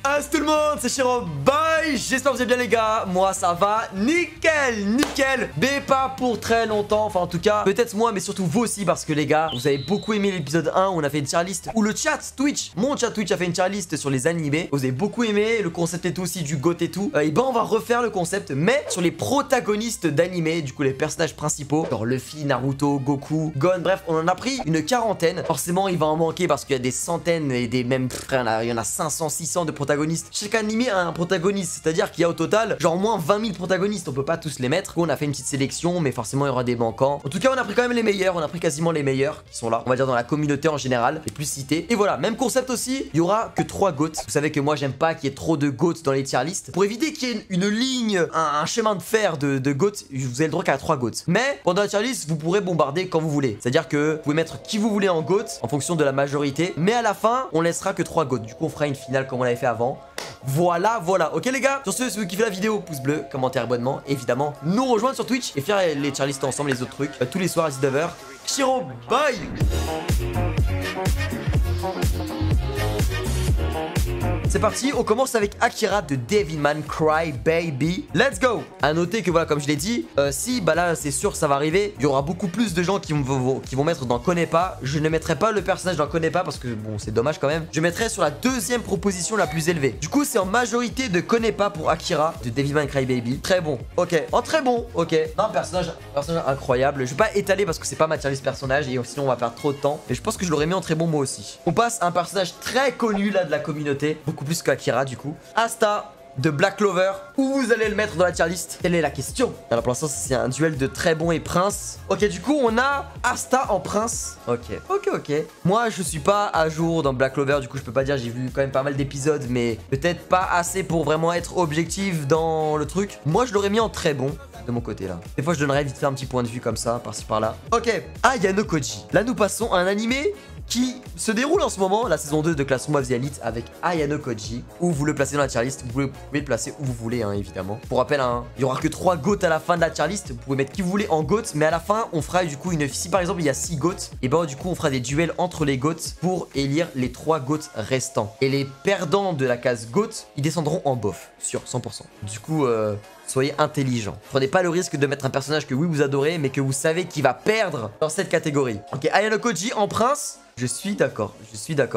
Salut tout le monde, c'est Shiro, bye. J'espère que vous allez bien les gars. Moi ça va nickel, mais pas pour très longtemps. Enfin en tout cas, peut-être moi mais surtout vous aussi. Parce que les gars, vous avez beaucoup aimé l'épisode 1 où on a fait une tier list. Où le chat Twitch, mon chat Twitch a fait une tier list sur les animés. Vous avez beaucoup aimé, le concept est aussi du GOAT et tout. Et ben on va refaire le concept mais sur les protagonistes d'animés. Du coup les personnages principaux, genre Luffy, Naruto, Goku, Gon. Bref on en a pris une quarantaine. Forcément il va en manquer parce qu'il y a des centaines et des mêmes frères. Il y en a 500, 600 de protagonistes. Chaque animé a un protagoniste, c'est-à-dire qu'il y a au total genre moins 20 000 protagonistes. On peut pas tous les mettre. On a fait une petite sélection, mais forcément il y aura des manquants. En tout cas, on a pris quand même les meilleurs. On a pris quasiment les meilleurs qui sont là, on va dire dans la communauté en général, les plus cités. Et voilà, même concept aussi. Il y aura que 3 GOATs. Vous savez que moi j'aime pas qu'il y ait trop de GOATs dans les tier lists. Pour éviter qu'il y ait une ligne, un chemin de fer de GOATs, vous avez le droit qu'à 3 GOATs. Mais pendant la tier list, vous pourrez bombarder quand vous voulez. C'est-à-dire que vous pouvez mettre qui vous voulez en GOAT en fonction de la majorité. Mais à la fin, on laissera que 3 GOATs. Du coup, on fera une finale comme on l'avait fait avant. Voilà. Ok les gars, sur ce, si vous kiffez la vidéo, pouce bleu, commentaire, abonnement, évidemment, nous rejoindre sur Twitch et faire les tier lists ensemble, les autres trucs, tous les soirs à 19h. Shiro, bye. C'est parti, on commence avec Akira de Devilman Crybaby. Let's go. À noter que voilà, comme je l'ai dit, si bah là c'est sûr ça va arriver, il y aura beaucoup plus de gens qui vont mettre dans Connais pas. Je ne mettrai pas le personnage dans Connais pas parce que bon c'est dommage quand même. Je mettrai sur la deuxième proposition la plus élevée. Du coup c'est en majorité de Connais pas pour Akira de Devilman Crybaby. Très bon, ok. Oh très bon, ok. Non, personnage incroyable. Je vais pas étaler parce que c'est pas ma tier list personnage et sinon on va perdre trop de temps. Mais je pense que je l'aurais mis en très bon moi aussi. On passe à un personnage très connu là de la communauté. Beaucoup plus qu'Akira du coup. Asta de Black Clover. Où vous allez le mettre dans la tier list? Quelle est la question? Alors pour l'instant c'est un duel de très bon et prince. Ok, du coup on a Asta en prince. Ok. Moi je suis pas à jour dans Black Clover. Du coup je peux pas dire, j'ai vu quand même pas mal d'épisodes. Mais peut-être pas assez pour vraiment être objectif dans le truc. Moi je l'aurais mis en très bon de mon côté là. Des fois je donnerais vite fait un petit point de vue comme ça, par-ci par-là. Ok, Ayano Koji. Là nous passons à un animé qui se déroule en ce moment, la saison 2 de Classroom of the Elite avec Ayano Koji. Où vous le placez dans la tier list, vous pouvez le placer où vous voulez hein, évidemment. Pour rappel, hein, il y aura que 3 GOAT à la fin de la tier list. Vous pouvez mettre qui vous voulez en GOAT, mais à la fin on fera du coup si par exemple il y a 6 GOAT, et ben du coup on fera des duels entre les GOAT pour élire les 3 GOAT restants. Et les perdants de la case GOAT, ils descendront en bof, sur 100%. Du coup soyez intelligent. Prenez pas le risque de mettre un personnage que oui vous adorez mais que vous savez qu'il va perdre dans cette catégorie. Ok, Ayano Koji en prince. Je suis d'accord.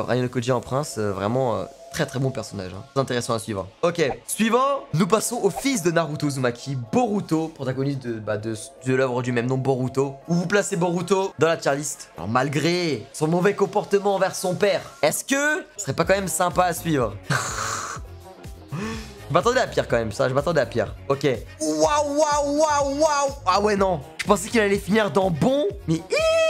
Ayano Koji en prince, vraiment très bon personnage. Hein. C'est intéressant à suivre. Ok, suivant, nous passons au fils de Naruto Uzumaki, Boruto, protagoniste de l'œuvre du même nom, Boruto. Où vous placez Boruto dans la tier list. Alors malgré son mauvais comportement envers son père, est-ce que ce serait pas quand même sympa à suivre? Je m'attendais à pire quand même, ça, je m'attendais à pire. Ok. Waouh. Ah ouais, non. Je pensais qu'il allait finir dans bon, mais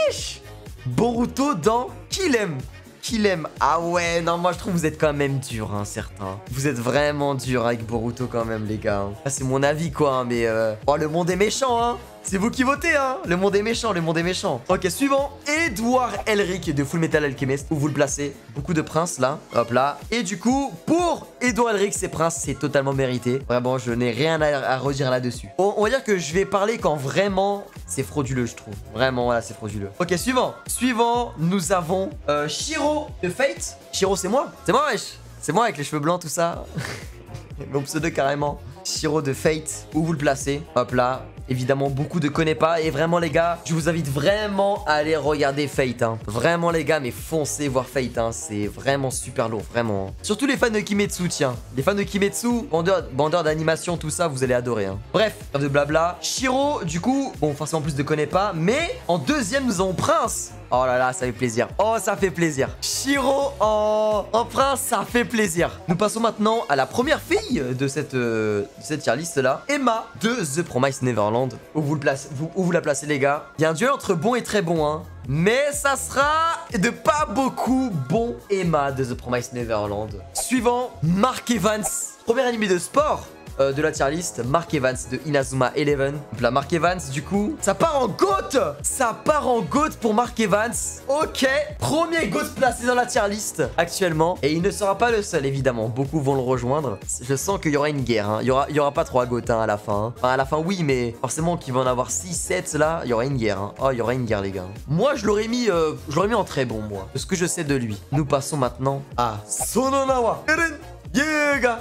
ish. Boruto dans Kill Em. Ah ouais, non, moi je trouve que vous êtes quand même dur, hein, certains. Vous êtes vraiment dur avec Boruto quand même, les gars. Ah, c'est mon avis, quoi, hein, mais... Oh, le monde est méchant, hein. C'est vous qui votez, hein. Le monde est méchant. Ok, suivant. Edouard Elric de Full Metal Alchemist. Où vous le placez? Beaucoup de princes, là. Hop là. Et du coup, pour Edouard Elric, ces princes, c'est totalement mérité. Vraiment, je n'ai rien à redire là-dessus. On va dire que je vais parler quand vraiment... c'est frauduleux, je trouve. Vraiment, voilà, c'est frauduleux. Ok, suivant, nous avons Shiro de Fate. Shiro, c'est moi, wesh. C'est moi avec les cheveux blancs, tout ça. Mon pseudo, carrément. Shiro de Fate. Où vous le placez? Hop là. Évidemment, beaucoup de connais pas. Et vraiment, les gars, je vous invite vraiment à aller regarder Fate. Hein. Vraiment, les gars, mais foncez voir Fate. Hein. C'est vraiment super lourd, vraiment. Surtout les fans de Kimetsu, tiens. Les fans de Kimetsu, bandeurs d'animation, tout ça, vous allez adorer. Hein. Bref, de blabla. Shiro, du coup, bon, forcément, plus de connais pas. Mais en deuxième, nous avons Prince. Oh là là, ça fait plaisir. Oh, ça fait plaisir. Shiro en prince, ça fait plaisir. Nous passons maintenant à la première fille de cette tier list là. Emma de The Promised Neverland. Où vous la placez, les gars? Il y a un duel entre bon et très bon, hein. Mais ça sera de pas beaucoup bon. Emma de The Promised Neverland. Suivant, Mark Evans. Premier animé de sport. de la tier list, Mark Evans de Inazuma 11. Donc là, Mark Evans, du coup, ça part en GOAT. Ça part en GOAT pour Mark Evans. Ok, premier GOAT placé dans la tier list actuellement. Et il ne sera pas le seul, évidemment. Beaucoup vont le rejoindre. Je sens qu'il y aura une guerre. Hein. Il y aura pas 3 GOAT à la fin. Hein. Enfin, à la fin, oui, mais forcément qu'il va en avoir 6, 7 là. Il y aura une guerre. Hein. Oh, il y aura une guerre, les gars. Moi, je l'aurais mis en très bon, moi. De ce que je sais de lui. Nous passons maintenant à Sononawa Eren Yeager.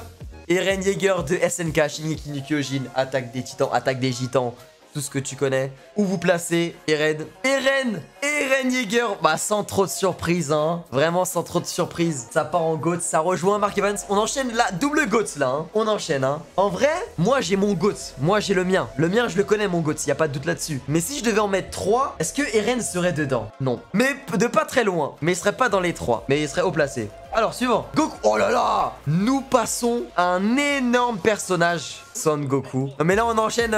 Eren Yeager de SNK, Shingeki no Kyojin, attaque des titans, attaque des gitans. Tout ce que tu connais. Où vous placez Eren Yeager. Bah sans trop de surprise hein. Vraiment sans trop de surprise. Ça part en GOAT, ça rejoint Mark Evans. On enchaîne la double GOAT là hein. On enchaîne hein. En vrai, moi j'ai mon GOAT. Moi j'ai le mien. Le mien je le connais mon GOAT, y a pas de doute là-dessus. Mais si je devais en mettre 3, est-ce que Eren serait dedans? Non. Mais de pas très loin. Mais il serait pas dans les 3. Mais il serait haut placé. Alors suivant, Goku. Oh là là. Nous passons à un énorme personnage, Son Goku. Mais là on enchaîne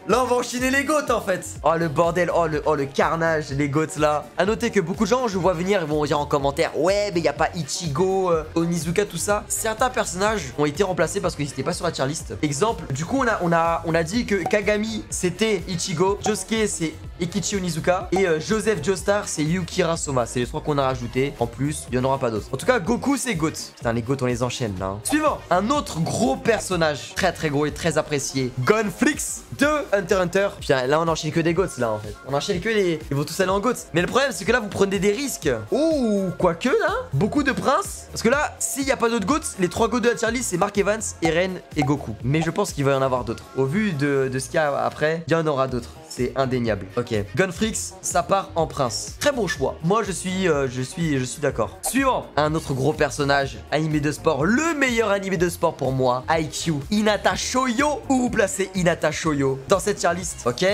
là, on va enchaîner les GOAT en fait. Oh le bordel, oh le carnage, les GOAT là. A noter que beaucoup de gens, je vois venir, ils vont dire en commentaire, ouais, mais il n'y a pas Ichigo, Onizuka, tout ça. Certains personnages ont été remplacés parce qu'ils n'étaient pas sur la tier list. Exemple, du coup, on a dit que Kagami c'était Ichigo, Josuke c'est Ikichi Onizuka et Joseph Joestar c'est Yukira Soma. C'est les 3 qu'on a rajoutés. En plus, il n'y en aura pas d'autres. En tout cas, Goku c'est GOAT. Putain, les GOAT on les enchaîne là. Hein. Suivant, un autre gros personnage, très gros et très apprécié, Gonflix de Hunter x Hunter. Putain, là on enchaîne que des GOATs là en fait. On enchaîne que les... Ils vont tous aller en GOAT. Mais le problème c'est que là vous prenez des risques. Ouh, quoique là, beaucoup de princes. Parce que là, s'il n'y a pas d'autres GOATs, les 3 GOATs de la tier list c'est Mark Evans, Eren et Goku. Mais je pense qu'il va y en avoir d'autres. Au vu de ce qu'il y a après, il y en aura d'autres. C'est indéniable. Ok. Gunfrix, ça part en prince. Très bon choix. Moi, je suis d'accord. Suivant. Un autre gros personnage. Animé de sport. Le meilleur animé de sport pour moi. IQ. Hinata Shoyo. Où vous placez Hinata Shoyo dans cette tier list? Ok.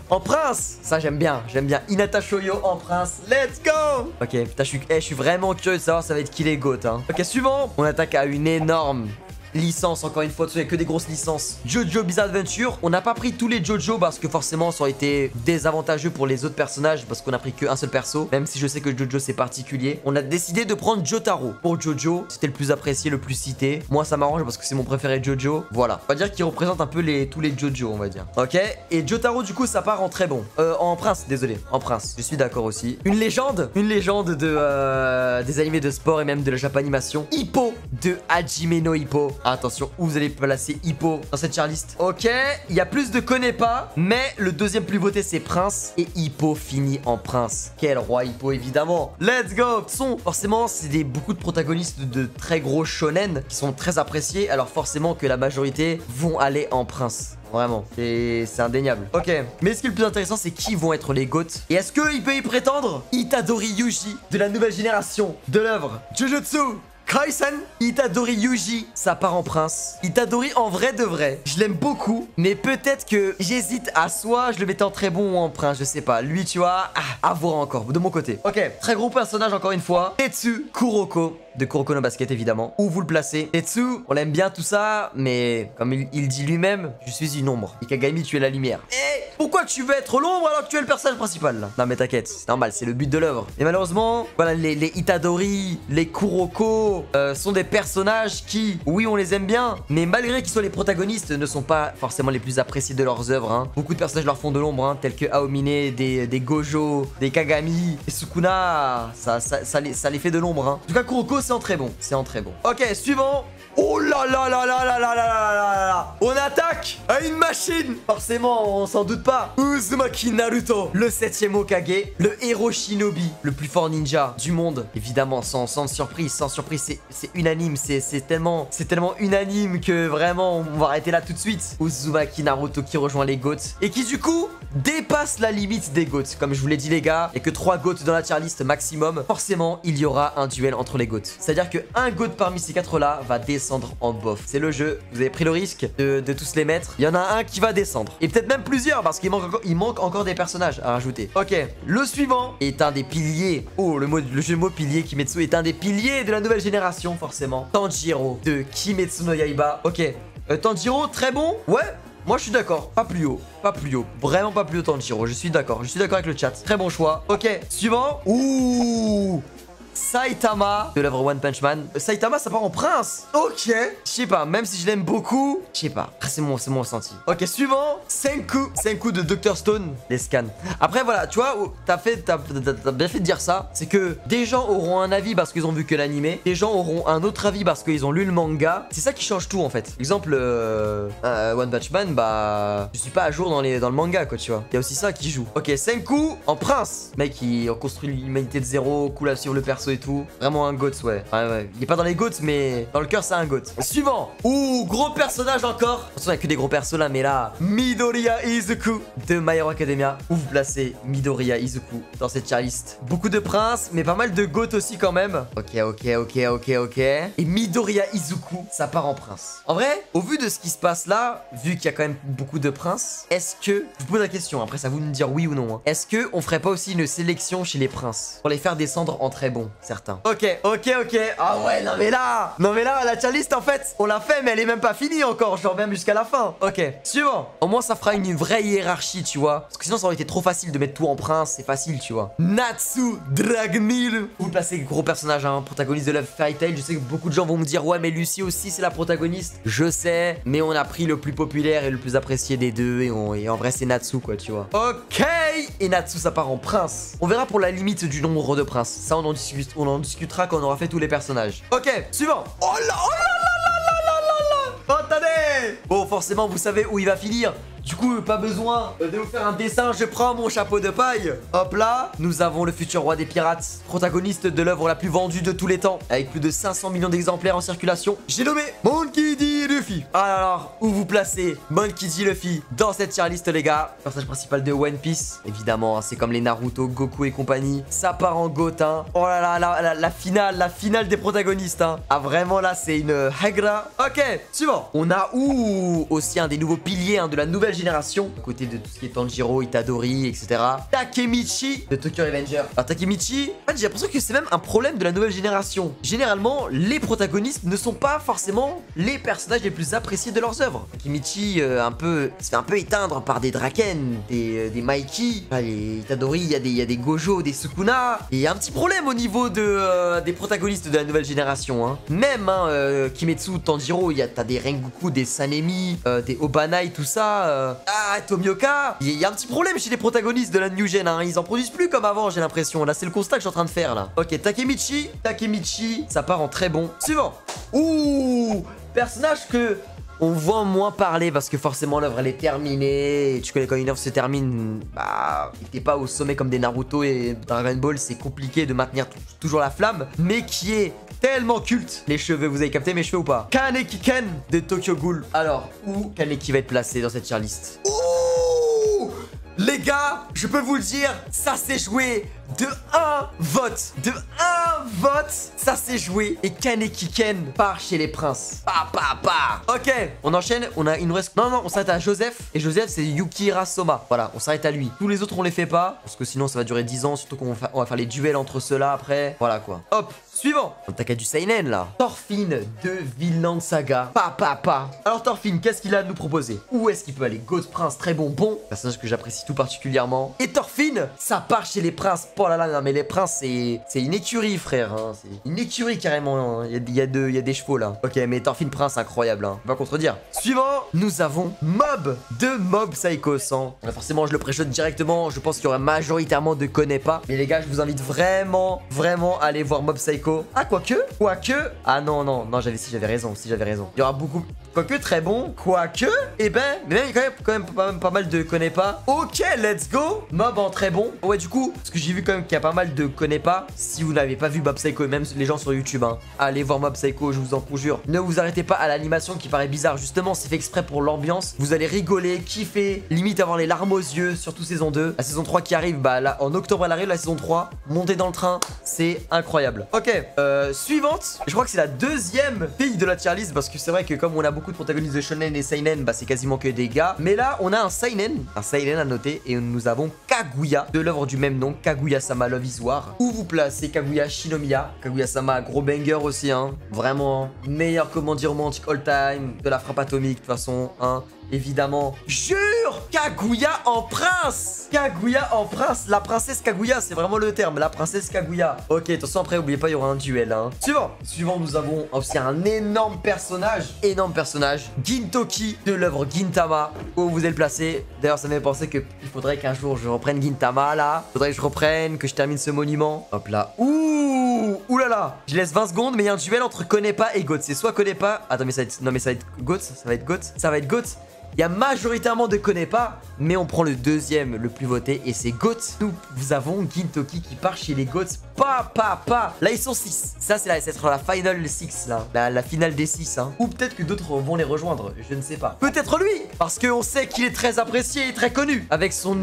En prince. Ça, j'aime bien. J'aime bien. Hinata Shoyo en prince. Let's go. Ok. Putain, je suis vraiment curieux de savoir ça va être qui les GOAT. Hein. Ok. Suivant. On attaque à une énorme licence, encore une fois, il n'y a que des grosses licences. Jojo Bizarre Adventure. On n'a pas pris tous les Jojo parce que forcément ça aurait été désavantageux pour les autres personnages parce qu'on a pris qu'un seul perso. Même si je sais que Jojo c'est particulier. On a décidé de prendre Jotaro pour Jojo. C'était le plus apprécié, le plus cité. Moi ça m'arrange parce que c'est mon préféré Jojo. Voilà. On va dire qu'il représente un peu tous les Jojo, on va dire. Ok. Et Jotaro du coup ça part en très bon. En prince, désolé. En prince. Je suis d'accord aussi. Une légende de des animés de sport et même de la Japanimation. Hippo de Hajime no Hippo. Attention, où vous allez placer Hippo dans cette tier list. Ok, il y a plus de connais pas, mais le deuxième plus voté c'est Prince et Hippo finit en Prince. Quel roi Hippo évidemment. Let's go. Forcément, c'est beaucoup de protagonistes de très gros shonen qui sont très appréciés, alors forcément que la majorité vont aller en Prince. Vraiment, c'est indéniable. Ok, mais ce qui est le plus intéressant, c'est qui vont être les GOAT. Et est-ce qu'il peut y prétendre? Itadori Yuji de la nouvelle génération de l'œuvre Jujutsu Kaisen. Itadori Yuji, ça part en prince. Itadori en vrai de vrai, je l'aime beaucoup, mais peut-être que j'hésite à soit je le mettais en très bon ou en prince, je sais pas. Lui, tu vois, à voir encore, de mon côté. Ok, très gros personnage encore une fois. Tetsu Kuroko de Kuroko no Basket évidemment. Où vous le placez? Tetsu, on l'aime bien tout ça, mais comme il dit lui-même, je suis une ombre. Ikagami, tu es la lumière. Et pourquoi tu veux être l'ombre alors que tu es le personnage principal là? Non mais t'inquiète, c'est normal, c'est le but de l'œuvre. Et malheureusement, voilà, les Itadori, les Kuroko sont des personnages qui, oui, on les aime bien, mais malgré qu'ils soient les protagonistes, ne sont pas forcément les plus appréciés de leurs œuvres. Hein. Beaucoup de personnages leur font de l'ombre, hein, tels que Aomine, des Gojo, des Kagami, et Sukuna, ça les fait de l'ombre. Hein. En tout cas, Kuroko, c'est en très bon. C'est en très bon. Ok, suivant. Oh là là là là là là là là là là. On attaque à une machine. Forcément, on s'en doute pas. Uzumaki Naruto, le 7ème Hokage, le héros shinobi, le plus fort ninja du monde. Évidemment, sans surprise, c'est unanime. C'est tellement unanime que vraiment, on va arrêter là tout de suite. Uzumaki Naruto qui rejoint les GOAT et qui du coup dépasse la limite des GOAT. Comme je vous l'ai dit les gars, et que 3 GOAT dans la tier list maximum, forcément, il y aura un duel entre les GOAT. C'est-à-dire que un GOAT parmi ces 4 là va descendre en bof. C'est le jeu. Vous avez pris le risque de tous les mettre. Il y en a un qui va descendre. Et peut-être même plusieurs parce qu'il manque encore des personnages à rajouter. Ok. Le suivant est un des piliers. Oh, le jeu de mots pilier Kimetsu est un des piliers de la nouvelle génération, forcément. Tanjiro de Kimetsu no Yaiba. Ok. Tanjiro, très bon. Ouais. Moi je suis d'accord, pas plus haut, vraiment pas plus haut Tanjiro, je suis d'accord avec le chat, très bon choix. Ok, suivant. Ouh, Saitama de l'œuvre One Punch Man. Saitama, ça part en prince. Ok. Je sais pas, même si je l'aime beaucoup, je sais pas. Ah, c'est mon ressenti. Ok, suivant. Senku de Dr. Stone. Les scans. Après, voilà, tu vois, t'as bien fait de dire ça. C'est que des gens auront un avis parce qu'ils ont vu que l'animé. Des gens auront un autre avis parce qu'ils ont lu le manga. C'est ça qui change tout en fait. Exemple, One Punch Man, bah, je suis pas à jour dans le manga, quoi, tu vois. Il y a aussi ça qui joue. Ok, Senku en prince. Mec, il reconstruit l'humanité de zéro, cool à suivre le perso et tout. Vraiment un GOAT, ouais. Ouais. Il est pas dans les GOAT, mais dans le cœur, c'est un GOAT. Suivant. Ouh, gros personnage encore. Attention, il y a que des gros persos là, mais là, Midoriya Izuku de My Hero Academia. Où vous placez Midoriya Izuku dans cette tier list? Beaucoup de princes, mais pas mal de GOAT aussi quand même. Ok. Et Midoriya Izuku, ça part en prince. En vrai, au vu de ce qui se passe là, vu qu'il y a quand même beaucoup de princes, est-ce que, je vous pose la question, après c'est à vous de me dire oui ou non, hein. Est-ce que on ferait pas aussi une sélection chez les princes pour les faire descendre en très bons, certains? Ok. Ah ouais, non mais là, la tier list en fait, on l'a fait, mais elle est même pas finie encore. Je reviens jusqu'à la fin. Ok, suivant. Au moins ça fera une vraie hiérarchie, tu vois. Parce que sinon ça aurait été trop facile de mettre tout en prince, c'est facile, tu vois. Natsu Dragneel. Vous placez gros personnage, hein, protagoniste de Love Fairy Tail. Je sais que beaucoup de gens vont me dire ouais, mais Lucie aussi c'est la protagoniste. Je sais, mais on a pris le plus populaire et le plus apprécié des deux et en vrai c'est Natsu, quoi, tu vois. Ok. Et Natsu ça part en prince. On verra pour la limite du nombre de princes. Ça on en discutera quand on aura fait tous les personnages. Ok, suivant. Oh là. Attendez. Bon, forcément vous savez où il va finir. Du coup, pas besoin de vous faire un dessin, je prends mon chapeau de paille. Hop là, nous avons le futur roi des pirates, protagoniste de l'œuvre la plus vendue de tous les temps, avec plus de 500 millions d'exemplaires en circulation. J'ai nommé Monkey D. Luffy. Alors, où vous placez Monkey D. Luffy dans cette tier list, les gars? Personnage principal de One Piece, évidemment, hein, c'est comme les Naruto, Goku et compagnie. Ça part en GOAT, hein. Oh là là, la finale des protagonistes, hein. Ah, vraiment, là, c'est une hagra. Ok, suivant. On a aussi un des nouveaux piliers, hein, de la nouvelle génération, à côté de tout ce qui est Tanjiro, Itadori, etc. Takemichi de Tokyo Revenger. Alors Takemichi, en fait, j'ai l'impression que c'est même un problème de la nouvelle génération. Généralement, les protagonistes ne sont pas forcément les personnages les plus appréciés de leurs œuvres. Takemichi, se fait un peu éteindre par des Draken, des Mikey, les Itadori, il y a des Gojo, des Sukuna. Et il y a un petit problème au niveau des protagonistes de la nouvelle génération, hein. Même, hein, Kimetsu, Tanjiro, t'as des Rengoku, des Sanemi, des Obanai, tout ça. Tomioka, il y a un petit problème chez les protagonistes de la new gen, hein. Ils en produisent plus comme avant, j'ai l'impression. Là, c'est le constat que je suis en train de faire, là. Ok, Takemichi, ça part en très bon. Suivant. Ouh, personnage que on voit moins parler parce que forcément l'œuvre elle est terminée. Et tu connais quand une œuvre se termine, bah, t'es pas au sommet comme des Naruto et Dragon Ball, c'est compliqué de maintenir toujours la flamme, mais qui est tellement culte. Les cheveux, vous avez capté mes cheveux ou pas? Kaneki Ken de Tokyo Ghoul. Alors, où Kaneki va être placé dans cette tier list? Ouh, les gars, je peux vous le dire, ça s'est joué de un vote. Ça s'est joué. Et Kaneki Ken part chez les princes. Ok, on enchaîne. Il nous reste... Non, on s'arrête à Joseph. Et Joseph, c'est Yukihira Soma. Voilà, on s'arrête à lui. Tous les autres, on les fait pas. Parce que sinon, ça va durer 10 ans. Surtout qu'on va faire les duels entre ceux-là après. Voilà, quoi. Hop, suivant. On attaque du Seinen, là. Thorfinn de Vinland Saga. Alors, Thorfinn, qu'est-ce qu'il a à nous proposer? Où est-ce qu'il peut aller? Ghost Prince, très bon. Personnage que j'apprécie tout particulièrement. Et Thorfinn, ça part chez les princes. Oh là là, non mais les princes c'est une écurie, frère, hein. C'est une écurie carrément, hein. Il y a des chevaux là. Ok, mais Thorfinn Prince, incroyable, hein. On va contredire. Suivant, nous avons Mob de Mob Psycho 100. Forcément je le préchote directement. Je pense qu'il y aura majoritairement de connais pas. Mais les gars, je vous invite vraiment à aller voir Mob Psycho. Ah, quoique. Ah non, j'avais raison. Il y aura beaucoup. Quoique très bon. Eh ben, mais même il y a quand même pas mal de connais pas. Ok, let's go. Mob en très bon. Ouais, du coup, parce que j'ai vu quand même qu'il y a pas mal de connais pas. Si vous n'avez pas vu Mob Psycho, et même les gens sur YouTube, hein, allez voir Mob Psycho, je vous en conjure. Ne vous arrêtez pas à l'animation qui paraît bizarre. Justement, c'est fait exprès pour l'ambiance. Vous allez rigoler, kiffer, limite avoir les larmes aux yeux, surtout saison 2. La saison 3 qui arrive, bah là, en octobre elle arrive, la saison 3. Montez dans le train, c'est incroyable. Ok, suivante. Je crois que c'est la deuxième fille de la tier list, parce que c'est vrai que comme on a beaucoup de protagonistes de shonen et seinen, bah c'est quasiment que des gars. Mais là, on a un seinen à noter, et nous avons Kaguya de l'œuvre du même nom, Kaguya-sama Love is War. Où vous placez Kaguya Shinomiya? Kaguya-sama, gros banger aussi, hein. Vraiment, meilleur comédie romantique all time, de la frappe atomique, de toute façon, hein. Évidemment, jure sûr, Kaguya en prince. Kaguya en prince. La princesse Kaguya, c'est vraiment le terme. La princesse Kaguya. Ok, attention, après, n'oubliez pas, il y aura un duel. Hein. Suivant, nous avons aussi un énorme personnage. Gintoki de l'œuvre Gintama. Où vous allez le placer. D'ailleurs, ça m'a fait penser qu'il faudrait qu'un jour je reprenne Gintama là. Faudrait que je reprenne, que je termine ce monument. Hop là. Ouh là là. Je laisse 20 secondes, mais il y a un duel entre Konepa et Goat. C'est soit Konepa. Attends, mais ça va être. Non, mais ça va être Goat. Ça va être Goat. Ça va être Goat. Il y a majoritairement de Konepa, mais on prend le deuxième le plus voté et c'est Goat. Nous avons Gintoki qui part chez les Goats. Là, ils sont 6. Ça, c'est la final 6, là. La finale des 6, hein. Ou peut-être que d'autres vont les rejoindre. Je ne sais pas. Peut-être lui, parce qu'on sait qu'il est très apprécié et très connu. Avec son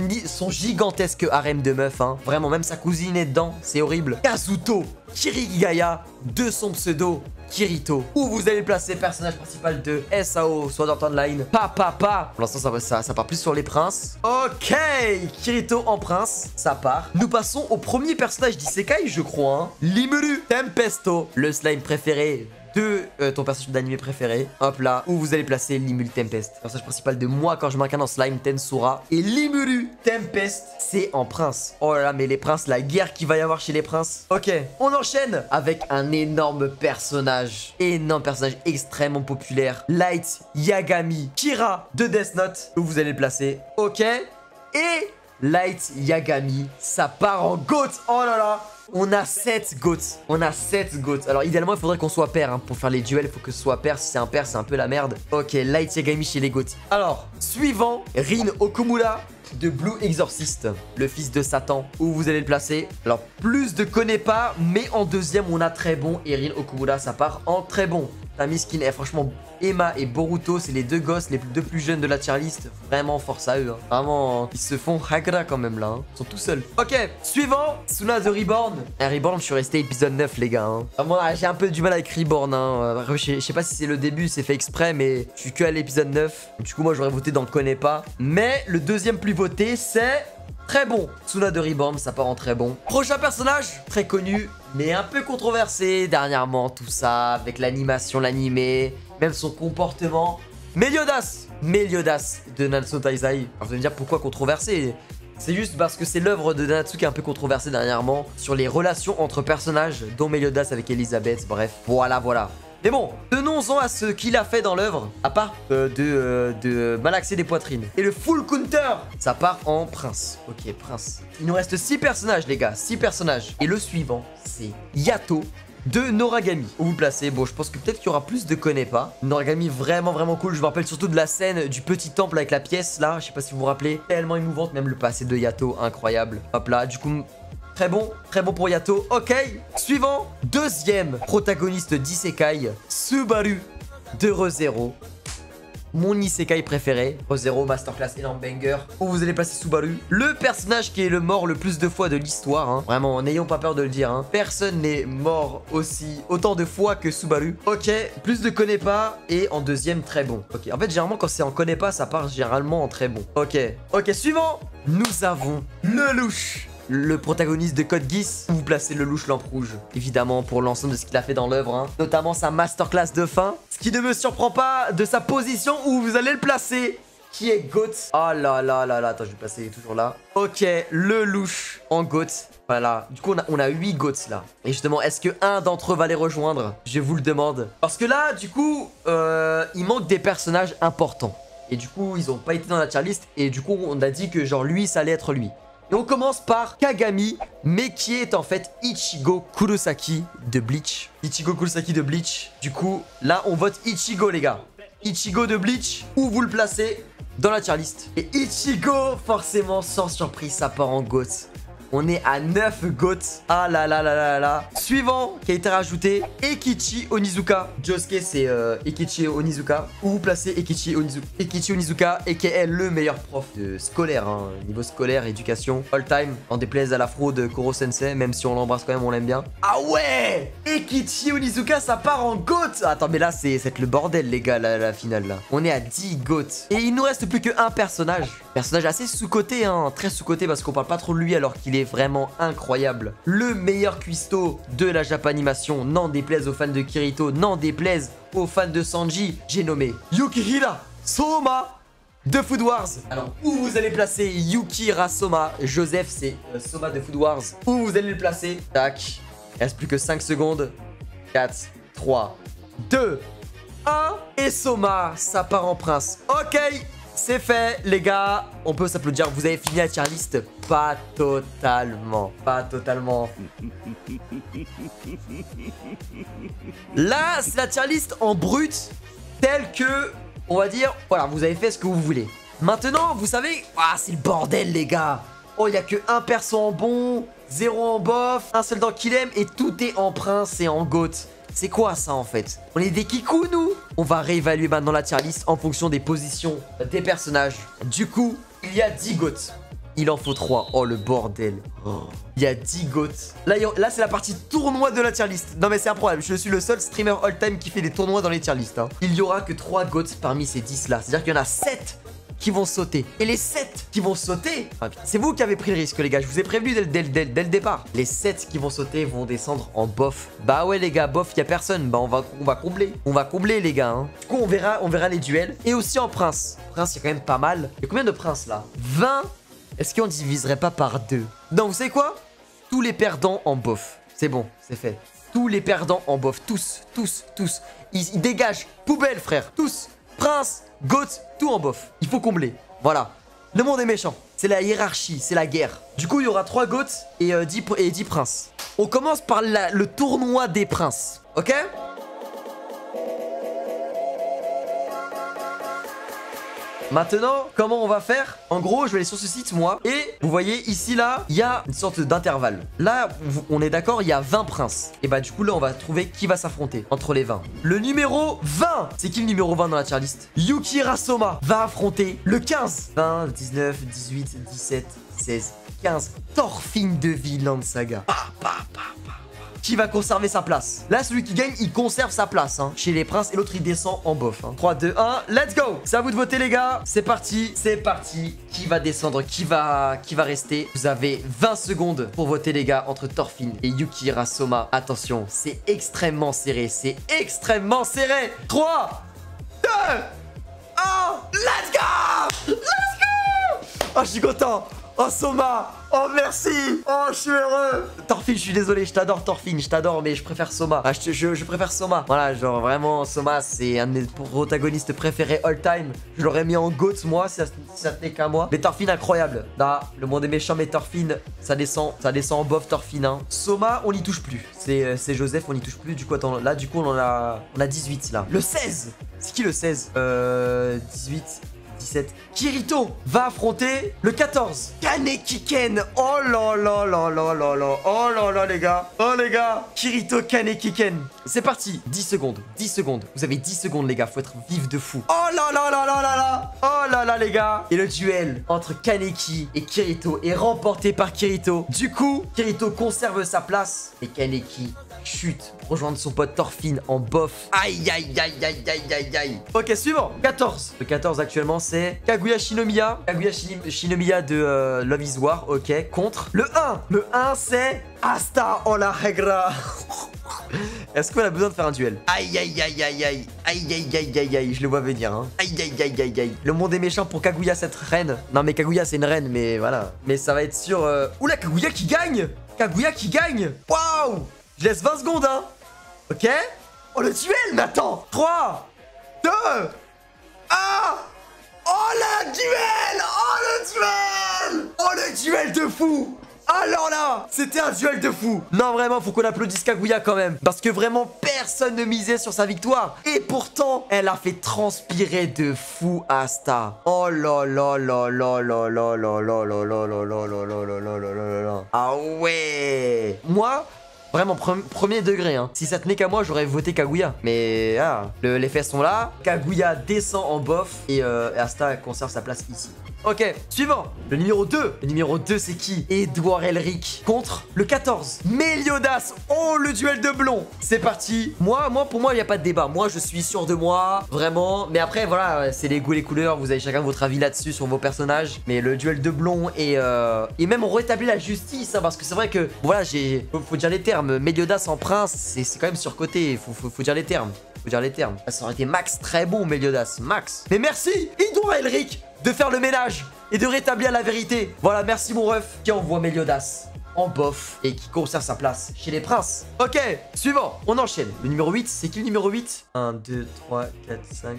gigantesque harem de meufs, hein. Vraiment, même sa cousine est dedans. C'est horrible. Kazuto Kirigaya de son pseudo Kirito. Où vous allez placer personnage principal de SAO Sword Art Online. Pour l'instant, ça part plus sur les princes. Ok, Kirito en prince, ça part. Nous passons au premier personnage d'Isekai, je crois. Hein. Rimuru Tempesto, le slime préféré de ton personnage d'anime préféré. Hop là, où vous allez placer Rimuru Tempest. Personnage principal de moi quand je m'incarne en slime, Tensura. Et Rimuru Tempest, c'est en prince. Oh là là, mais les princes, la guerre qu'il va y avoir chez les princes. Ok, on enchaîne avec un énorme personnage. Énorme personnage extrêmement populaire. Light Yagami Kira de Death Note. Où vous allez le placer. Ok. Et Light Yagami, ça part en GOAT. Oh là là. On a 7 GOATs. Alors idéalement il faudrait qu'on soit pair hein. Pour faire les duels il faut que ce soit pair. Si c'est un pair c'est un peu la merde. Ok, Light Yagami chez les GOATs. Alors suivant, Rin Okumura de Blue Exorcist, le fils de Satan. Où vous allez le placer. Alors plus de Konepa, mais en deuxième on a très bon. Et Rin Okumura ça part en très bon. La miskin est franchement. Emma et Boruto, c'est les deux gosses, les deux plus jeunes de la tier list. Vraiment, force à eux. Hein. Vraiment, ils se font hagra quand même là. Hein. Ils sont tout seuls. Ok, suivant, Suna the Reborn. Reborn, je suis resté épisode 9, les gars. Hein. Vraiment, j'ai un peu du mal avec Reborn. Hein. Je sais pas si c'est le début, c'est fait exprès, mais je suis que à l'épisode 9. Du coup, moi, j'aurais voté dans le connais pas. Mais le deuxième plus voté, c'est. Très bon. Suna de Reborn, ça part en très bon. Prochain personnage, très connu, mais un peu controversé dernièrement, tout ça, avec l'animation, l'animé, même son comportement. Meliodas de Nanatsu Taizai. Alors vous allez me dire pourquoi controversé? C'est juste parce que c'est l'œuvre de Nanatsu qui est un peu controversée dernièrement sur les relations entre personnages, dont Meliodas avec Elisabeth, bref, voilà. Mais bon, tenons-en à ce qu'il a fait dans l'œuvre, à part de malaxer des poitrines. Et le full counter, ça part en prince. Ok, prince. Il nous reste 6 personnages, les gars, 6 personnages. Et le suivant, c'est Yato de Noragami. Où vous le placez? Bon, je pense que peut-être qu'il y aura plus de connais pas. Noragami, vraiment cool. Je me rappelle surtout de la scène du petit temple avec la pièce, là. Je sais pas si vous vous rappelez. Tellement émouvante, même le passé de Yato, incroyable. Hop là, du coup... Très bon pour Yato. Ok, suivant, deuxième protagoniste d'Isekai, Subaru de Re:Zero. Mon Isekai préféré, Re:Zero, Masterclass, énorme banger. Où vous allez placer Subaru, le personnage qui est le mort le plus de fois de l'histoire. Hein. Vraiment, n'ayons pas peur de le dire. Hein. Personne n'est mort autant de fois que Subaru. Ok, plus de connais pas et en deuxième très bon. Ok, en fait généralement quand c'est en connais pas, ça part généralement en très bon. Ok, suivant, nous avons le louche. Le protagoniste de Code Geass, vous placez le louche lampe rouge, évidemment pour l'ensemble de ce qu'il a fait dans l'œuvre, hein. Notamment sa masterclass de fin, ce qui ne me surprend pas de sa position où vous allez le placer, qui est GOAT. Oh là, attends, je vais le placer, il est toujours là. Ok, le louche en GOAT. Voilà, du coup on a 8 GOATs là. Et justement, est-ce que un d'entre eux va les rejoindre? Je vous le demande. Parce que là, du coup, il manque des personnages importants. Et du coup, ils ont pas été dans la tier list. Et du coup, on a dit que genre lui, ça allait être lui. Et on commence par Kagami, mais qui est en fait Ichigo Kurosaki de Bleach. Du coup, là, on vote Ichigo, les gars. Ichigo de Bleach, où vous le placez dans la tier list. Et Ichigo, forcément, sans surprise, ça part en GOAT. On est à 9 GOAT. Ah là là. Suivant, qui a été rajouté, Eikichi Onizuka. Josuke, c'est Eikichi Onizuka. Où vous placez Eikichi Onizuka, aka le meilleur prof de scolaire, hein, niveau scolaire, éducation, all time. En déplaise à la fraude Koro Sensei, même si on l'embrasse quand même, on l'aime bien. Ah ouais, Eikichi Onizuka, ça part en GOAT. Attends, mais là, c'est le bordel, les gars, la finale, là. On est à 10 GOAT. Et il nous reste plus qu'un personnage. Personnage assez sous-coté, hein, très sous-coté, parce qu'on parle pas trop de lui alors qu'il est vraiment incroyable. Le meilleur cuistot de la Japanimation, n'en déplaise aux fans de Kirito, n'en déplaise aux fans de Sanji, j'ai nommé Yukihira Soma de Food Wars. Alors, où vous allez placer Yuki Soma? Joseph, c'est Soma de Food Wars. Où vous allez le placer? Tac. Il reste plus que 5 secondes. 4, 3, 2, 1. Et Soma, ça part en prince. Ok, c'est fait, les gars. On peut s'applaudir. Vous avez fini la tier list? Pas totalement. Pas totalement. Là, c'est la tier list en brut, telle que, on va dire, voilà, vous avez fait ce que vous voulez. Maintenant, vous savez, ah, c'est le bordel, les gars. Oh, il n'y a que un perso en bon, 0 en bof, un seul dans qu'il aime et tout est en prince et en goat. C'est quoi ça en fait? On est des kikous nous? On va réévaluer maintenant la tier list en fonction des positions des personnages. Du coup, il y a 10 goats. Il en faut 3. Oh le bordel. Oh. Il y a 10 goats. Là c'est la partie tournoi de la tier list. Non mais c'est un problème. Je suis le seul streamer all time qui fait des tournois dans les tier list. Hein. Il y aura que 3 goats parmi ces 10 là. C'est-à-dire qu'il y en a 7 qui vont sauter. Et les 7 qui vont sauter, c'est vous qui avez pris le risque les gars. Je vous ai prévenu dès le départ. Les 7 qui vont sauter vont descendre en bof. Bah ouais les gars, bof, il y a personne. Bah on va combler. On va combler les gars. Hein. Du coup on verra les duels. Et aussi en prince. Prince, il y a quand même pas mal. Il y a combien de princes là? 20. Est-ce qu'on diviserait pas par 2? Non, vous savez quoi? Tous les perdants en bof. C'est bon, c'est fait. Tous les perdants en bof. Tous. Ils dégagent. Poubelle, frère. Tous. Prince, goat, tout en bof. Il faut combler. Voilà. Le monde est méchant. C'est la hiérarchie, c'est la guerre. Du coup, il y aura 3 goats et 10 princes. On commence par le tournoi des princes. Ok? Maintenant, comment on va faire? En gros, je vais aller sur ce site, moi. Et vous voyez, ici, là, il y a une sorte d'intervalle. Là, on est d'accord, il y a 20 princes. Et bah, du coup, là, on va trouver qui va s'affronter entre les 20. Le numéro 20. C'est qui le numéro 20 dans la tier list? Yuki Soma va affronter le 15. 20, 19, 18, 17, 16, 15. Thorfinn de Vinland Saga. Qui va conserver sa place? Là, celui qui gagne, il conserve sa place hein, chez les princes et l'autre, il descend en bof. Hein. 3, 2, 1, let's go! C'est à vous de voter, les gars. C'est parti, c'est parti. Qui va descendre? Qui va rester? Vous avez 20 secondes pour voter, les gars, entre Thorfinn et Yuki Soma. Attention, c'est extrêmement serré. C'est extrêmement serré. 3, 2, 1, let's go! Let's go! Oh, je suis content. Oh, Soma! Oh, merci! Oh, je suis heureux! Thorfinn, je suis désolé, je t'adore, Thorfinn, je t'adore, mais je préfère Soma. Ah, je préfère Soma. Voilà, genre vraiment, Soma, c'est un de mes protagonistes préférés all time. Je l'aurais mis en GOAT, moi, si ça tenait qu'à moi. Mais Thorfinn, incroyable. Là, le monde est méchant, mais Thorfinn, ça descend en bof, Thorfinn. Hein. Soma, on n'y touche plus. C'est Joseph, on n'y touche plus. Du coup, attends, là, du coup, on a 18, là. Le 16! C'est qui le 16? 18. 17. Kirito va affronter le 14. Kanekiken. Oh là là là là là là. Oh là là les gars. Oh les gars. Kirito Kanekiken. C'est parti. 10 secondes. 10 secondes. Vous avez 10 secondes les gars. Faut être vif de fou. Oh là là là là là là. Oh là là les gars. Et le duel entre Kaneki et Kirito est remporté par Kirito. Du coup, Kirito conserve sa place et Kaneki chute pour rejoindre son pote Thorfinn en bof. Aïe aïe aïe aïe aïe aïe aïe. Ok, suivant. 14. Le 14 actuellement c'est Kaguya Shinomiya. Kaguya Shinomiya de Love is War. Ok, contre le 1. Le 1 c'est Asta Olahegra. Est-ce qu'on a besoin de faire un duel? Aïe aïe aïe aïe aïe. Aïe aïe aïe aïe aïe. Je le vois venir hein. Aïe aïe aïe aïe aïe. Le monde est méchant pour Kaguya, cette reine. Non mais Kaguya c'est une reine, mais voilà. Mais ça va être sur... Oula, Kaguya qui gagne. Kaguya qui gagne. Waouh. Je laisse 20 secondes, hein. Ok. Oh, le duel, mais attends. 3, 2, 1. Oh, le duel. Oh, le duel. Oh, le duel de fou. Alors là, c'était un duel de fou. Non, vraiment, faut qu'on applaudisse Kaguya quand même. Parce que vraiment, personne ne misait sur sa victoire. Et pourtant, elle a fait transpirer de fou Asta. Oh là là là là là là là là là là là là là là là là là. Ah ouais. Moi... Vraiment, premier degré, hein. Si ça tenait qu'à moi, j'aurais voté Kaguya. Mais, ah, les faits sont là. Kaguya descend en bof. Et Asta conserve sa place ici. Ok, suivant. Le numéro 2. Le numéro 2, c'est qui? Edouard Elric contre le 14. Meliodas. Oh, le duel de blond. C'est parti. Pour moi, il n'y a pas de débat. Moi, je suis sûr de moi. Vraiment. Mais après, voilà, c'est les goûts et les couleurs. Vous avez chacun votre avis là-dessus sur vos personnages. Mais le duel de blond et même on rétablit la justice. Hein, parce que c'est vrai que, voilà, faut dire les termes. Meliodas en prince, c'est quand même surcoté. Faut dire les termes. Faut dire les termes. Ça aurait été max très bon, Meliodas. Max. Mais merci, Edouard Elric. de faire le ménage et de rétablir la vérité. Voilà, merci mon ref qui envoie Meliodas en bof et qui conserve sa place chez les princes. Ok, suivant, on enchaîne. Le numéro 8, c'est qui le numéro 8? 1, 2, 3, 4, 5,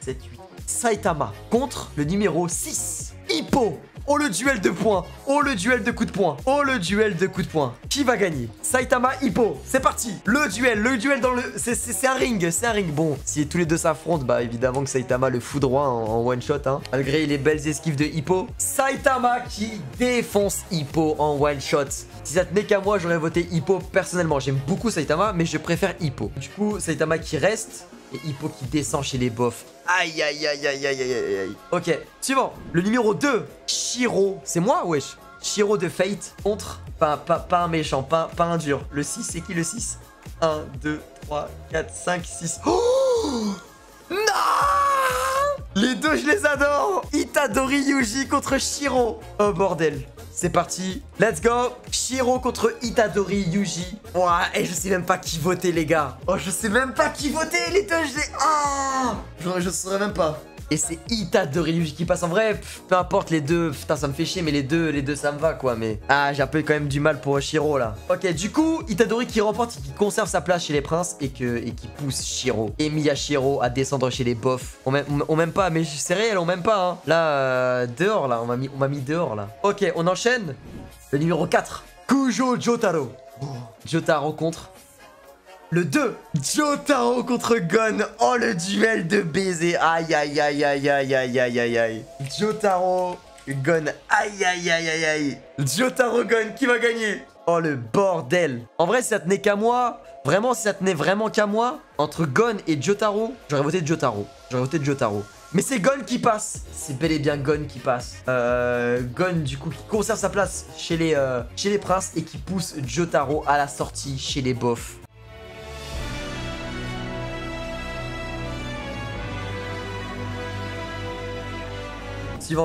6, 7, 8. Saitama contre le numéro 6, Hippo. Oh le duel de points. Oh le duel de coups de poing. Oh le duel de coups de poing. Qui va gagner? Saitama, Hippo. C'est parti. Le duel dans le... C'est un ring. C'est un ring. Bon, si tous les deux s'affrontent, bah évidemment que Saitama le foudroie en one shot. Hein. Malgré les belles esquives de Hippo. Saitama qui défonce Hippo en one shot. Si ça tenait qu'à moi, j'aurais voté Hippo personnellement. J'aime beaucoup Saitama, mais je préfère Hippo. Du coup, Saitama qui reste et Hippo qui descend chez les bofs. Aïe, aïe, aïe, aïe, aïe, aïe, aïe. Ok, suivant. Le numéro 2, Shiro. C'est moi, wesh. Shiro de Fate contre... Pas un méchant, pas un dur. Le 6, c'est qui le 6? 1, 2, 3, 4, 5, 6. Oh non! Les deux, je les adore. Itadori Yuji contre Shiro. Oh, bordel. C'est parti, let's go. Shiro contre Itadori Yuji. Ouah, et je sais même pas qui voter, les gars. Oh, je sais même pas qui voter, les deux, je les... Ah, je saurais même pas. Et c'est Itadori Yuji qui passe. En vrai, peu importe les deux. Putain, ça me fait chier, mais les deux, ça me va, quoi. Mais ah, j'ai un peu quand même du mal pour Shiro, là. Ok, du coup, Itadori qui remporte et qui conserve sa place chez les princes et qui pousse Shiro. Et Miyashiro à descendre chez les bofs. On m'aime pas, mais c'est réel, on m'aime pas, hein. Là, dehors, là. On m'a mis dehors, là. Ok, on enchaîne. Le numéro 4. Kujo Jotaro. Oh, Jotaro contre... Le 2, Jotaro contre Gon. Oh, le duel de baiser. Aïe, aïe, aïe, aïe, aïe, aïe, aïe, aïe, aïe. Jotaro, Gon. Aïe, aïe, aïe, aïe, aïe. Jotaro, Gon, qui va gagner? Oh, le bordel. En vrai, si ça tenait qu'à moi, vraiment, si ça tenait vraiment qu'à moi, entre Gon et Jotaro, j'aurais voté Jotaro. J'aurais voté Jotaro. Mais c'est Gon qui passe. C'est bel et bien Gon qui passe. Gon, du coup, qui conserve sa place chez les princes et qui pousse Jotaro à la sortie chez les bofs.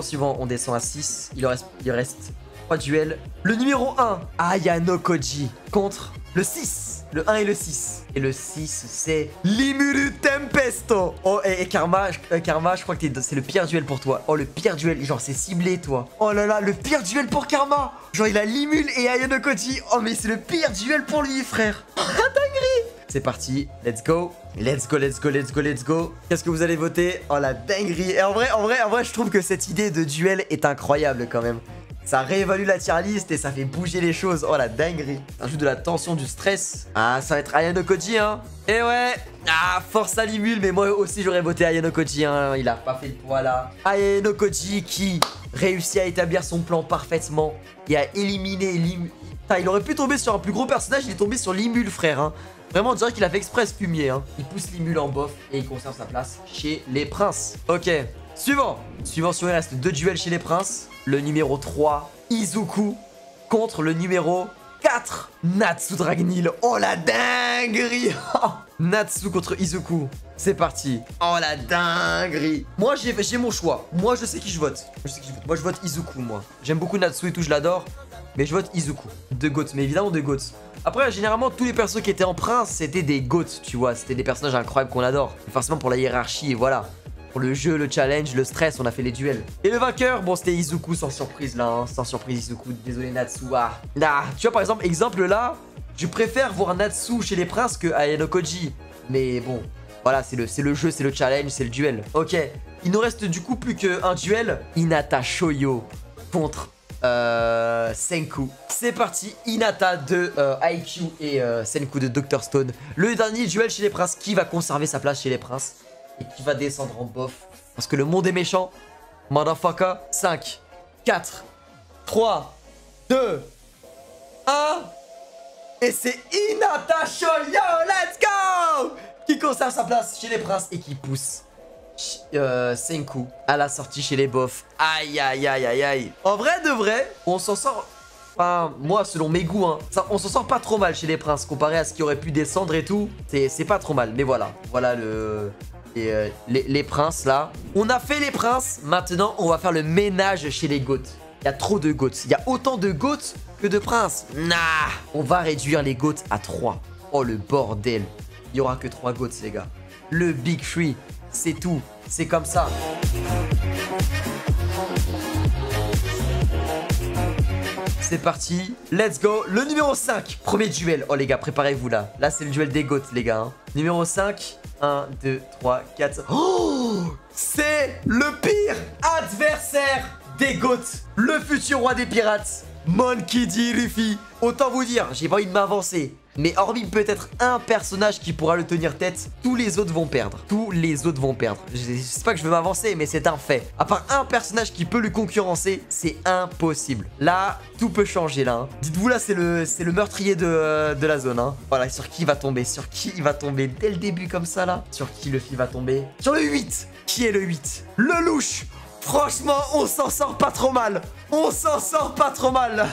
Suivant, on descend à 6. Il reste 3 duels. Le numéro 1, Ayano Koji contre le 6. Le 1 et le 6. Et le 6, c'est Limuru Tempesto. Oh, et Karma, je crois que c'est le pire duel pour toi. Oh, le pire duel. Genre, c'est ciblé, toi. Oh là là, le pire duel pour Karma. Genre, il a Limul et Ayano Koji. Oh, mais c'est le pire duel pour lui, frère. Dinguerie. C'est parti, let's go. Let's go, let's go, let's go, let's go. Qu'est-ce que vous allez voter? Oh, la dinguerie. Et en vrai, je trouve que cette idée de duel est incroyable quand même. Ça réévalue la tier list et ça fait bouger les choses. Oh, la dinguerie. Ça ajoute de la tension, du stress. Ah, ça va être Ayano Koji, hein. Et ouais. Ah, force à Limul, mais moi aussi j'aurais voté Ayano Koji, hein. Il a pas fait le poids là. Ayano Koji qui réussit à établir son plan parfaitement et à éliminer Limul. Il aurait pu tomber sur un plus gros personnage, il est tombé sur Limul, frère, hein. Vraiment, on dirait qu'il a fait exprès ce fumier, hein. Il pousse Limul en bof et il conserve sa place chez les princes. Ok, suivant, il reste 2 duels chez les princes. Le numéro 3, Izuku, contre le numéro 4, Natsu Dragneel. Oh, la dinguerie. Natsu contre Izuku. C'est parti. Oh, la dinguerie. Moi, j'ai mon choix. Moi, je sais qui je vote. Moi, je vote Izuku, moi. J'aime beaucoup Natsu et tout, je l'adore. Mais je vote Izuku. De GOAT, mais évidemment de GOAT. Après, généralement, tous les persos qui étaient en prince, c'était des GOAT, tu vois. C'était des personnages incroyables qu'on adore. Et forcément pour la hiérarchie, et voilà. Pour le jeu, le challenge, le stress, on a fait les duels. Et le vainqueur, bon, c'était Izuku, sans surprise, là. Hein. Sans surprise, Izuku. Désolé, Natsu. Ah. Tu vois, par exemple, là, je préfère voir Natsu chez les princes que Ayano Koji. Mais bon, voilà, c'est le jeu, c'est le challenge, c'est le duel. Ok, il nous reste du coup plus qu'un duel. Hinata Shoyo contre... Senku. C'est parti, Hinata de IQ et Senku de Dr Stone. Le dernier duel chez les princes qui va conserver sa place chez les princes et qui va descendre en bof. Parce que le monde est méchant. Motherfucker. 5, 4, 3, 2, 1. Et c'est Hinata Shoyo, let's go, qui conserve sa place chez les princes et qui pousse Senku à la sortie chez les bofs. Aïe aïe aïe aïe aïe. En vrai de vrai, on s'en sort. Enfin, moi selon mes goûts, hein, on s'en sort pas trop mal chez les princes comparé à ce qui aurait pu descendre et tout. C'est pas trop mal. Mais voilà, voilà les princes là. On a fait les princes. Maintenant, on va faire le ménage chez les goats. Il y a trop de goats. Il y a autant de goats que de princes. Nah. On va réduire les goats à 3. Oh le bordel. Il y aura que 3 goats les gars. Le Big Tree. C'est tout, c'est comme ça. C'est parti. Let's go. Le numéro 5. Premier duel. Oh les gars, préparez-vous là. Là, c'est le duel des GOAT, les gars. Hein. Numéro 5. 1, 2, 3, 4. Oh, c'est le pire adversaire des GOAT. Le futur roi des pirates. Monkey D. Luffy. Autant vous dire, j'ai pas envie de m'avancer. Mais hormis peut-être un personnage qui pourra le tenir tête, tous les autres vont perdre. Tous les autres vont perdre. Je sais pas que je veux m'avancer, mais c'est un fait. À part un personnage qui peut le concurrencer, c'est impossible. Là, tout peut changer là. Hein. Dites-vous là, c'est le meurtrier de la zone. Hein. Voilà, sur qui il va tomber? Sur qui il va tomber dès le début comme ça là? Sur qui Luffy va tomber? Sur le 8. Qui est le 8? Le louche. Franchement, on s'en sort pas trop mal. On s'en sort pas trop mal.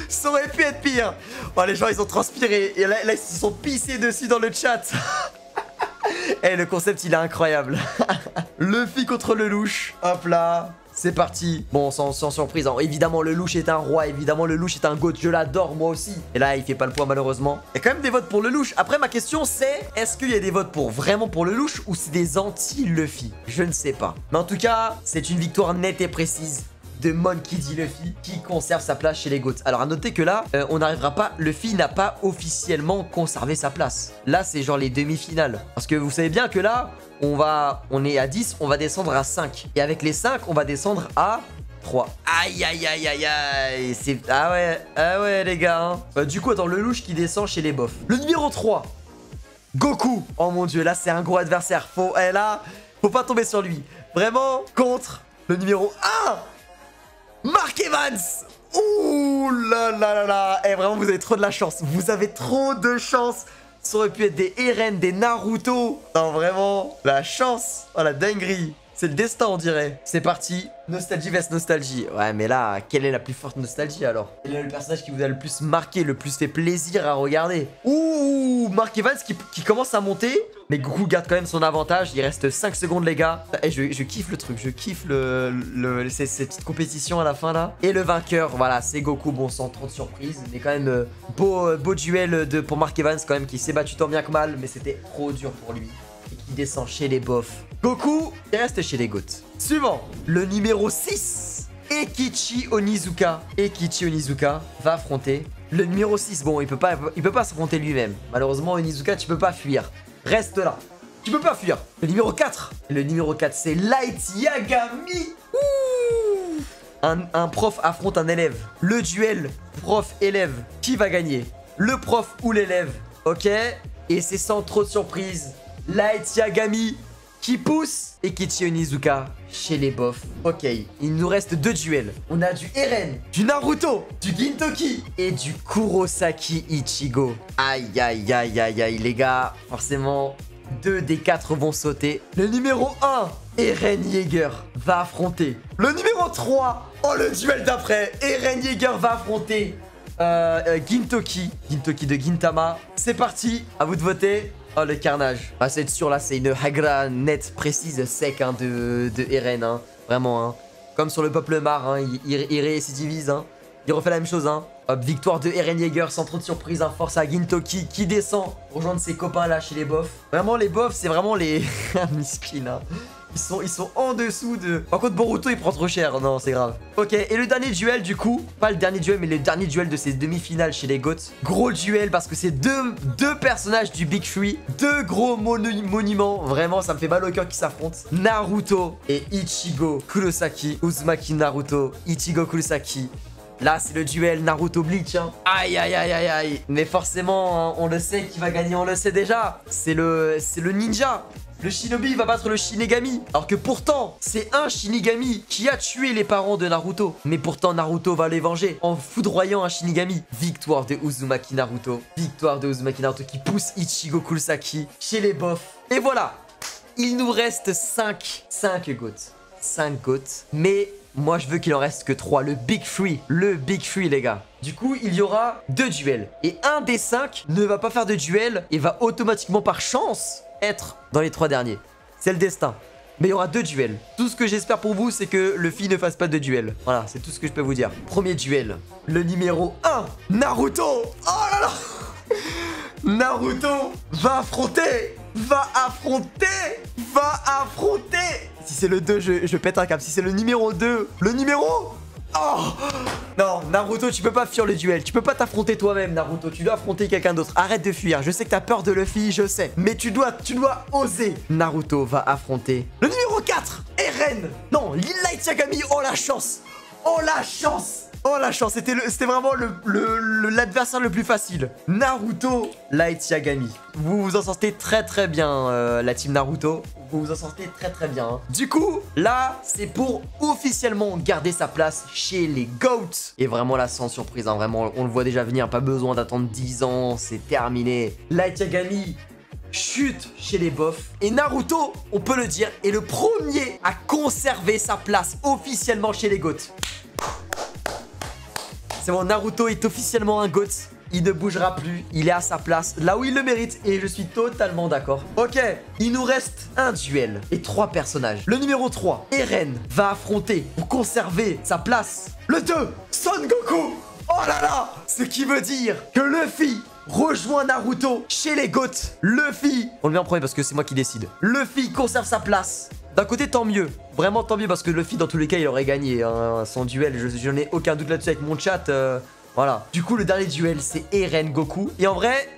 Ça aurait pu être pire. Oh, les gens, ils ont transpiré. Et là, ils se sont pissés dessus dans le chat. Eh, le concept, il est incroyable. Luffy contre le louche. Hop là. C'est parti. Bon, sans surprise. Hein. Évidemment, le louche est un roi. Évidemment, le louche est un GOAT. Je l'adore, moi aussi. Et là, il fait pas le poids, malheureusement. Il y a quand même des votes pour le louche. Après, ma question, c'est est-ce qu'il y a des votes vraiment pour le louche ou c'est des anti-Luffy? Je ne sais pas. Mais en tout cas, c'est une victoire nette et précise de Monkey D. Luffy qui conserve sa place chez les GOAT. Alors à noter que là, on n'arrivera pas, Luffy n'a pas officiellement conservé sa place. Là, c'est genre les demi-finales. Parce que vous savez bien que là, on est à 10, on va descendre à 5. Et avec les 5, on va descendre à 3. Aïe, aïe, aïe, aïe, aïe. Ah ouais, les gars. Hein. Du coup, attends, le louche qui descend chez les bofs. Le numéro 3. Goku. Oh mon dieu, là, c'est un gros adversaire. Faut pas tomber sur lui. Vraiment, contre le numéro 1. Mark Evans. Ouh là là là là. Eh, vraiment, vous avez trop de la chance. Vous avez trop de chance. Ça aurait pu être des Eren, des Naruto. Non, vraiment, la chance. Oh, la dinguerie. C'est le destin, on dirait. C'est parti. Nostalgie vs nostalgie. Ouais, mais là, quelle est la plus forte nostalgie alors? Quel est le personnage qui vous a le plus marqué, le plus fait plaisir à regarder? Ouh, Mark Evans qui commence à monter. Mais Goku garde quand même son avantage. Il reste 5 secondes, les gars. Et je kiffe le truc. Je kiffe ces petites compétitions à la fin là. Et le vainqueur, voilà, c'est Goku. Bon, sans trop de surprise. Mais quand même, beau duel pour Mark Evans, quand même, qui s'est battu tant bien que mal. Mais c'était trop dur pour lui. Et qui descend chez les bofs. Goku, il reste chez les GOAT. Suivant, le numéro 6. Eikichi Onizuka. Eikichi Onizuka va affronter le numéro 6. Bon, il peut pas s'affronter lui-même. Malheureusement, Onizuka, tu peux pas fuir. Reste là. Tu peux pas fuir. Le numéro 4. Le numéro 4, c'est Light Yagami. Ouh. Un prof affronte un élève. Le duel prof-élève. Qui va gagner? Le prof ou l'élève? Ok. Et c'est sans trop de surprise. Light Yagami qui pousse Eikichi Onizuka chez les bofs. Ok, il nous reste 2 duels. On a du Eren, du Naruto, du Gintoki et du Kurosaki Ichigo. Aïe, aïe, aïe, aïe, aïe, les gars. Forcément, 2 des 4 vont sauter. Le numéro 1, Eren Yeager, va affronter. Le numéro 3, oh, le duel d'après. Eren Yeager va affronter Gintoki. Gintoki de Gintama. C'est parti, à vous de voter. Oh, le carnage. Ah, c'est sûr, là, c'est une hagra nette, précise, sec hein, de Eren. Hein. Vraiment. Hein. Comme sur le peuple mar, hein, il récidivise. Hein. Il refait la même chose. Hein. Hop, victoire de Eren Yeager sans trop de surprise. Hein. Force à Gintoki qui descend rejoindre ses copains là chez les bofs. Vraiment, les bofs, c'est vraiment les. Miskin. Hein. Ils sont en dessous de... Par contre, Boruto, il prend trop cher. Non, c'est grave. Ok, et le dernier duel, du coup... Pas le dernier duel, mais le dernier duel de ces demi-finales chez les GOAT. Gros duel, parce que c'est deux personnages du Big Three. 2 gros monuments. Vraiment, ça me fait mal au cœur qu'ils s'affrontent. Naruto et Ichigo Kurosaki. Uzumaki Naruto. Ichigo Kurosaki. Là, c'est le duel Naruto Bleach. Hein. Aïe, aïe, aïe, aïe, aïe. Mais forcément, hein, on le sait qui va gagner, on le sait déjà. C'est le ninja. Le shinobi va battre le shinigami. Alors que pourtant, c'est un shinigami qui a tué les parents de Naruto. Mais pourtant, Naruto va les venger en foudroyant un shinigami. Victoire de Uzumaki Naruto. Victoire de Uzumaki Naruto qui pousse Ichigo Kurosaki chez les bofs. Et voilà. Il nous reste 5 GOAT. 5 GOAT. Mais... moi, je veux qu'il en reste que 3. Le Big Three. Le Big Three, les gars. Du coup, il y aura 2 duels. Et un des 5 ne va pas faire de duel et va automatiquement, par chance, être dans les 3 derniers. C'est le destin. Mais il y aura 2 duels. Tout ce que j'espère pour vous, c'est que Luffy ne fasse pas de duel. Voilà, c'est tout ce que je peux vous dire. Premier duel. Le numéro 1. Naruto. Oh là là. Naruto va affronter. Si c'est le 2, je pète un câble. Si c'est le numéro 2, le numéro... Oh non, Naruto, tu peux pas fuir le duel. Tu peux pas t'affronter toi-même, Naruto. Tu dois affronter quelqu'un d'autre. Arrête de fuir. Je sais que t'as peur de Luffy, je sais. Mais tu dois oser. Naruto va affronter le numéro 4, Eren. Non, Light Yagami. Oh la chance. Oh la chance. Oh la chance, c'était vraiment l'adversaire le plus facile. Naruto, Light Yagami. Vous vous en sortez très bien, la team Naruto. Vous vous en sortez très bien. Hein. Du coup, là, c'est pour officiellement garder sa place chez les GOATs. Et vraiment là, sans surprise, hein, vraiment, on le voit déjà venir. Pas besoin d'attendre 10 ans, c'est terminé. Light Yagami chute chez les bofs. Et Naruto, on peut le dire, est le premier à conserver sa place officiellement chez les GOATs. C'est bon, Naruto est officiellement un GOAT. Il ne bougera plus, il est à sa place, là où il le mérite, et je suis totalement d'accord. Ok, il nous reste un duel et 3 personnages. Le numéro 3, Eren, va affronter, pour conserver sa place, le 2, Son Goku. Oh là là, ce qui veut dire que Luffy rejoint Naruto chez les GOATs. Luffy, on le met en premier parce que c'est moi qui décide. Luffy conserve sa place. D'un côté, tant mieux. Vraiment, tant mieux parce que Luffy, dans tous les cas, il aurait gagné hein, son duel. Je n'ai aucun doute là-dessus avec mon chat. Voilà. Du coup, le dernier duel, c'est Eren Goku. Et en vrai,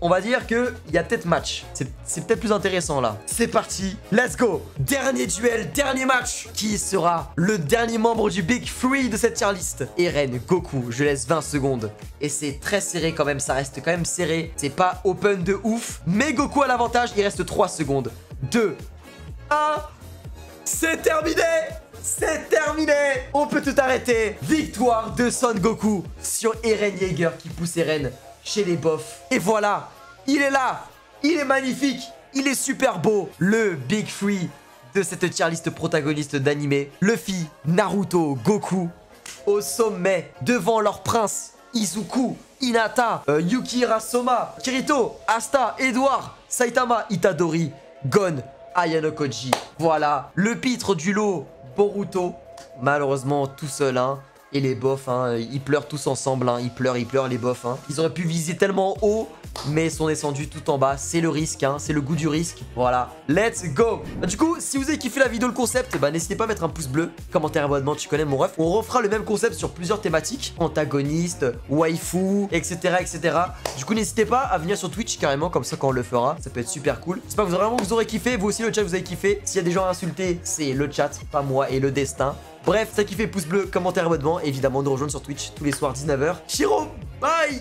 on va dire qu'il y a peut-être match. C'est peut-être plus intéressant là. C'est parti. Let's go. Dernier duel, dernier match. Qui sera le dernier membre du Big Three de cette tier list? Eren Goku. Je laisse 20 secondes. Et c'est très serré quand même. Ça reste quand même serré. C'est pas open de ouf. Mais Goku a l'avantage. Il reste 3 secondes. 2, 1. C'est terminé. C'est terminé. On peut tout arrêter. Victoire de Son Goku sur Eren Yeager qui pousse Eren chez les bofs. Et voilà, il est là. Il est magnifique. Il est super beau. Le Big Three de cette tier list protagoniste d'anime. Luffy, Naruto, Goku au sommet devant leur prince Izuku, Hinata, Yukihira Soma, Kirito, Asta, Edward, Saitama, Itadori, Gon, Ayano Koji. Voilà, le pitre du lot, Boruto, malheureusement tout seul, hein. Et les bofs, hein, ils pleurent tous ensemble, hein. Ils pleurent les bofs, hein. Ils auraient pu viser tellement haut, mais sont descendus tout en bas. C'est le risque, hein. C'est le goût du risque. Voilà, let's go. Du coup, si vous avez kiffé la vidéo, le concept, bah n'hésitez pas à mettre un pouce bleu, commentaire, abonnement, tu connais mon ref. On refera le même concept sur plusieurs thématiques, antagoniste, waifu, etc. Du coup, n'hésitez pas à venir sur Twitch carrément, comme ça quand on le fera, ça peut être super cool. J'espère que vous aurez kiffé, vous aussi le chat vous avez kiffé. S'il y a des gens à insulter, c'est le chat, pas moi et le destin. Bref, ça kiffé, pouce bleu, commentaire, abonnement, et évidemment nous rejoindre sur Twitch tous les soirs 19h. Chiro, bye.